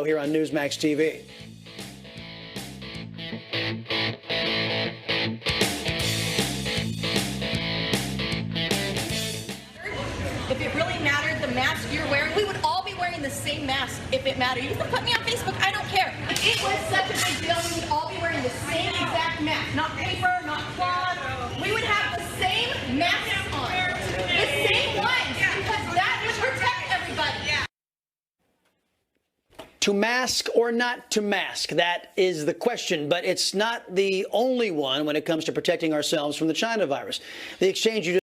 here on NewsmaxTV. If it really mattered, the mask you're wearing, we would all be wearing the same mask if it mattered. You can put me on Facebook, I don't care. If it was such a big deal, we would all be wearing the same exact mask. Not paper, not cloth. We would have the same masks on. The same ones, because that would protect everybody. To mask or not to mask? That is the question, but it's not the only one when it comes to protecting ourselves from the China virus. The exchange you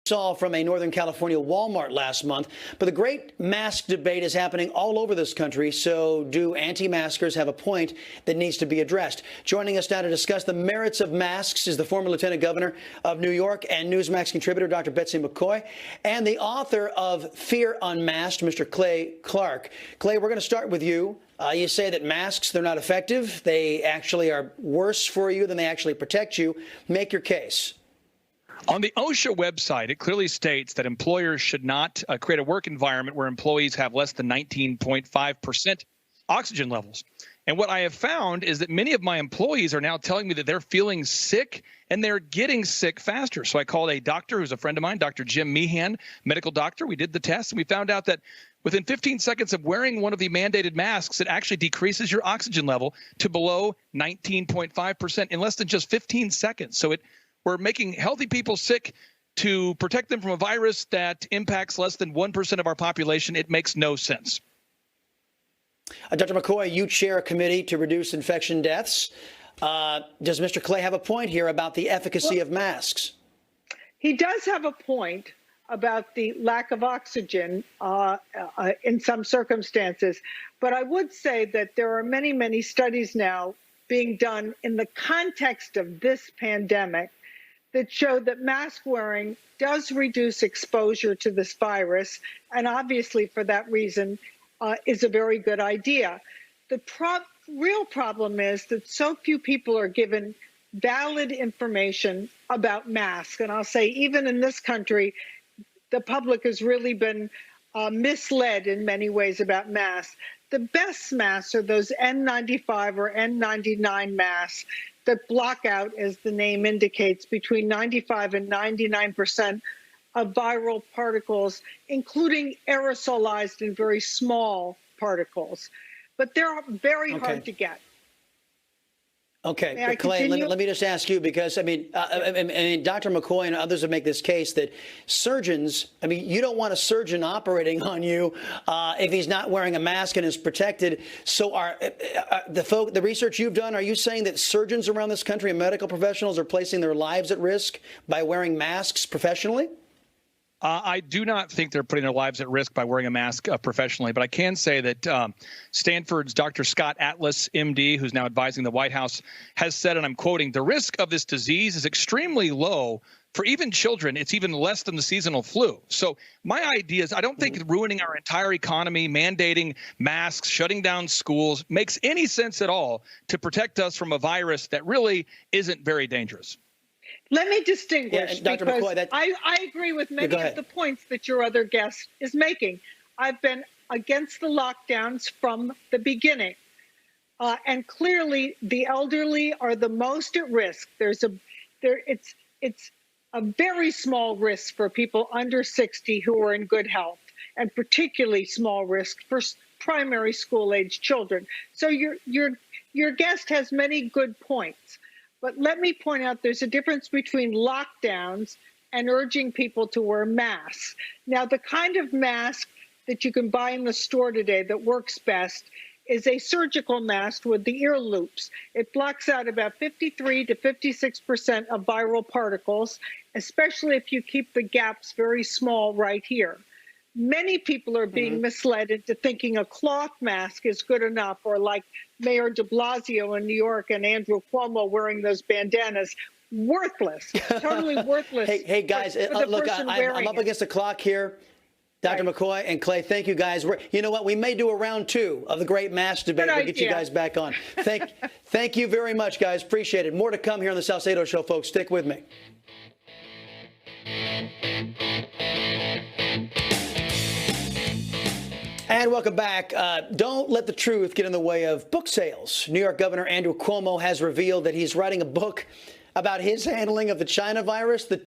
saw from a Northern California Walmart last month. But the great mask debate is happening all over this country. So do anti-maskers have a point that needs to be addressed? Joining us now to discuss the merits of masks is the former Lieutenant Governor of New York and Newsmax contributor, Dr. Betsy McCaughey, and the author of Fear Unmasked, Mr. Clay Clark. Clay, we're going to start with you. You say that masks, they're not effective. They actually are worse for you than they actually protect you. Make your case. On the OSHA website, it clearly states that employers should not create a work environment where employees have less than 19.5% oxygen levels. And what I have found is that many of my employees are now telling me that they're feeling sick and they're getting sick faster. So I called a doctor who's a friend of mine, Dr. Jim Meehan, medical doctor. We did the test and we found out that within 15 seconds of wearing one of the mandated masks, it actually decreases your oxygen level to below 19.5% in less than just 15 seconds. So we're making healthy people sick to protect them from a virus that impacts less than 1% of our population. It makes no sense. Dr. McCaughey, you chair a committee to reduce infection deaths. Does Mr. Clay have a point here about the efficacy of masks? He does have a point about the lack of oxygen in some circumstances. But I would say that there are many, many studies now being done in the context of this pandemic that show that mask wearing does reduce exposure to this virus, and obviously for that reason is a very good idea. The real problem is that so few people are given valid information about masks, and I'll say even in this country, the public has really been misled in many ways about masks. The best masks are those N95 or N99 masks that block out, as the name indicates, between 95 and 99% of viral particles, including aerosolized and very small particles. But they're very hard to get. Okay, Clay, let me just ask you, because, I mean, Dr. McCaughey and others would make this case that surgeons, I mean, you don't want a surgeon operating on you if he's not wearing a mask and is protected. So the research you've done, are you saying that surgeons around this country and medical professionals are placing their lives at risk by wearing masks professionally? I do not think they're putting their lives at risk by wearing a mask professionally, but I can say that Stanford's Dr. Scott Atlas, MD, who's now advising the White House, has said, and I'm quoting, "The risk of this disease is extremely low. For even children, it's even less than the seasonal flu." So my idea is I don't think ruining our entire economy, mandating masks, shutting down schools makes any sense at all to protect us from a virus that really isn't very dangerous. Let me distinguish, Dr. because McCaughey, I agree with many of the points that your other guest is making. I've been against the lockdowns from the beginning. And clearly, the elderly are the most at risk. It's a very small risk for people under 60 who are in good health, and particularly small risk for primary school-age children. So your guest has many good points. But let me point out there's a difference between lockdowns and urging people to wear masks. Now, the kind of mask that you can buy in the store today that works best is a surgical mask with the ear loops. It blocks out about 53 to 56% of viral particles, especially if you keep the gaps very small right here. Many people are being misled into thinking a cloth mask is good enough, or like Mayor de Blasio in New York and Andrew Cuomo wearing those bandanas. Worthless, totally worthless. Hey guys, look, I'm up against the clock here. Dr. McCaughey and Clay, thank you guys. You know what? We may do a round 2 of the great mask debate. We'll get you guys back on. Thank you very much, guys. Appreciate it. More to come here on the Salcedo Show, folks. Stick with me. And welcome back. Don't let the truth get in the way of book sales. New York Governor Andrew Cuomo has revealed that he's writing a book about his handling of the China virus. The